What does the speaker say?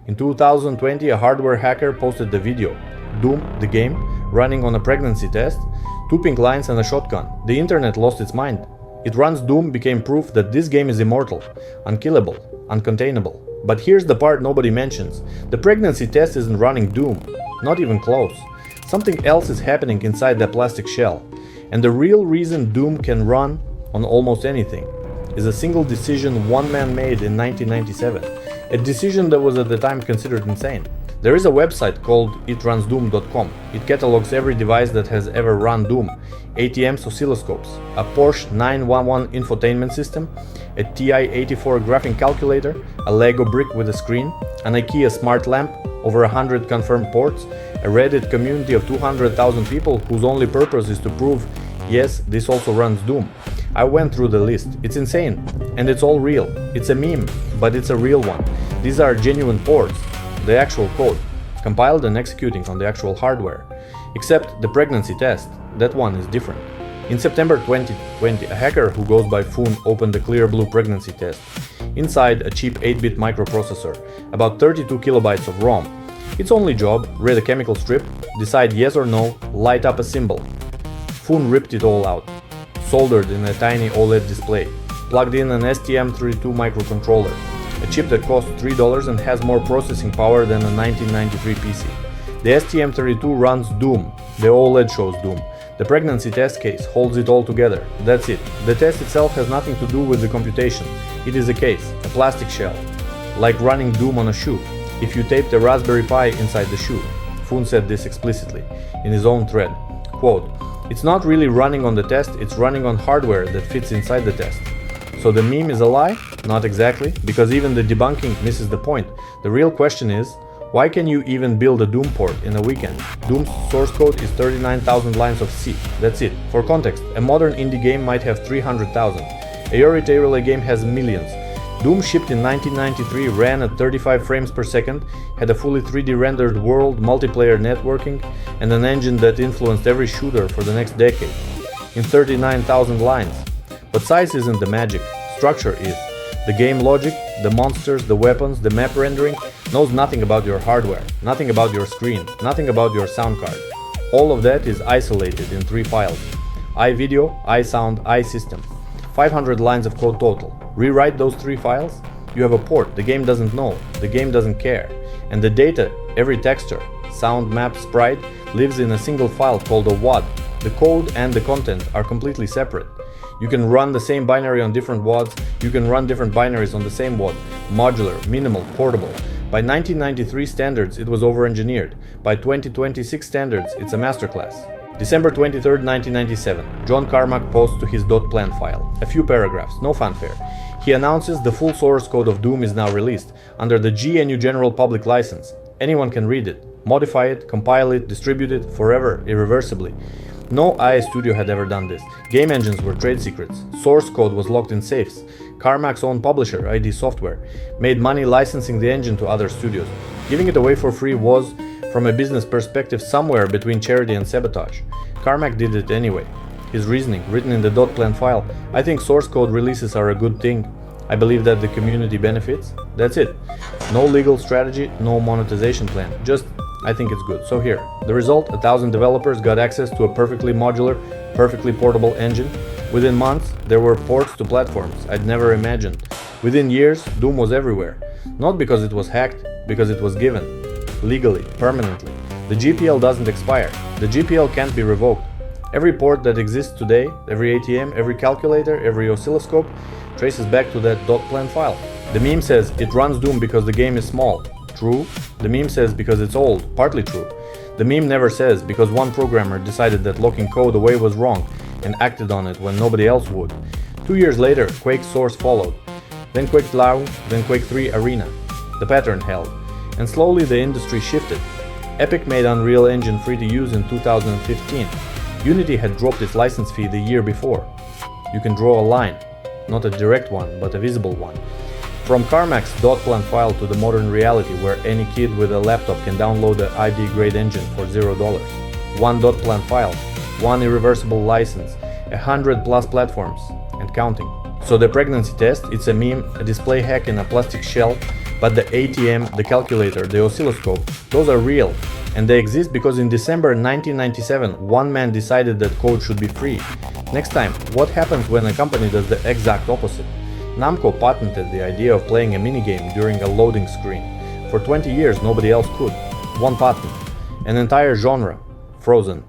In 2020, a hardware hacker posted the video, Doom, the game, running on a pregnancy test, 2 pink lines and a shotgun. The internet lost its mind. itrunsdoom became proof that this game is immortal, unkillable, uncontainable. But here's the part nobody mentions. The pregnancy test isn't running Doom, not even close. Something else is happening inside that plastic shell. And the real reason Doom can run on almost anything is a single decision one man made in 1997. A decision that was at the time considered insane. There is a website called itrunsdoom.com. It catalogs every device that has ever run Doom. ATMs, oscilloscopes, a Porsche 911 infotainment system, a TI-84 graphing calculator, a Lego brick with a screen, an IKEA smart lamp, over 100 confirmed ports, a Reddit community of 200,000 people whose only purpose is to prove, yes, this also runs Doom. I went through the list. It's insane. And it's all real. It's a meme, but it's a real one. These are genuine ports, the actual code, compiled and executing on the actual hardware. Except the pregnancy test, that one is different. In September 2020, a hacker who goes by Foone opened the Clear Blue pregnancy test. Inside a cheap 8-bit microprocessor, about 32 kilobytes of ROM. Its only job, read a chemical strip, decide yes or no, light up a symbol. Foone ripped it all out, soldered in a tiny OLED display, plugged in an STM32 microcontroller, a chip that costs $3 and has more processing power than a 1993 PC. The STM32 runs Doom, the OLED shows Doom. The pregnancy test case holds it all together. That's it. The test itself has nothing to do with the computation. It is a case, a plastic shell, like running Doom on a shoe. If you taped a Raspberry Pi inside the shoe. Foone said this explicitly in his own thread. Quote, "It's not really running on the test, it's running on hardware that fits inside the test." So the meme is a lie? Not exactly, because even the debunking misses the point. The real question is, why can you even build a Doom port in a weekend? Doom's source code is 39,000 lines of C. That's it. For context, a modern indie game might have 300,000. A Yori Tayrolle game has millions. Doom shipped in 1993, ran at 35 frames per second, had a fully 3D rendered world, multiplayer networking, and an engine that influenced every shooter for the next decade. In 39,000 lines. But size isn't the magic, structure is. The game logic, the monsters, the weapons, the map rendering knows nothing about your hardware, nothing about your screen, nothing about your sound card. All of that is isolated in 3 files. iVideo, iSound, iSystem. 500 lines of code total. Rewrite those 3 files, you have a port the game doesn't know, the game doesn't care. And the data, every texture, sound, map, sprite, lives in a single file called a WAD. The code and the content are completely separate. You can run the same binary on different WADs, you can run different binaries on the same WAD. Modular, minimal, portable. By 1993 standards, it was over-engineered. By 2026 standards, it's a masterclass. December 23, 1997, John Carmack posts to his .plan file. A few paragraphs, no fanfare. He announces the full source code of Doom is now released, under the GNU General Public License. Anyone can read it, modify it, compile it, distribute it, forever, irreversibly. No IA studio had ever done this. Game engines were trade secrets. Source code was locked in safes. Carmack's own publisher, ID Software, made money licensing the engine to other studios. Giving it away for free was, from a business perspective, somewhere between charity and sabotage. Carmack did it anyway. His reasoning, written in the .plan file, I think source code releases are a good thing. I believe that the community benefits. That's it. No legal strategy, no monetization plan. Just, I think it's good. So here, the result, 1,000 developers got access to a perfectly modular, perfectly portable engine. Within months, there were ports to platforms I'd never imagined. Within years, Doom was everywhere. Not because it was hacked, because it was given. Legally, permanently. The GPL doesn't expire. The GPL can't be revoked. Every port that exists today, every ATM, every calculator, every oscilloscope, traces back to that .plan file. The meme says it runs Doom because the game is small. True. The meme says because it's old. Partly true. The meme never says because one programmer decided that locking code away was wrong and acted on it when nobody else would. 2 years later, Quake Source followed. Then Quake Cloud, then Quake 3 Arena. The pattern held. And slowly the industry shifted. Epic made Unreal Engine free to use in 2015. Unity had dropped its license fee the year before. You can draw a line. Not a direct one, but a visible one. From Carmack's .plan file to the modern reality where any kid with a laptop can download the ID-grade engine for $0. One .plan file, one irreversible license, 100+ platforms, and counting. So the pregnancy test, it's a meme, a display hack in a plastic shell, But the ATM, the calculator, the oscilloscope, those are real. And they exist because in December 1997, one man decided that code should be free. Next time, what happens when a company does the exact opposite? Namco patented the idea of playing a minigame during a loading screen. For 20 years, nobody else could. One patent. An entire genre. Frozen.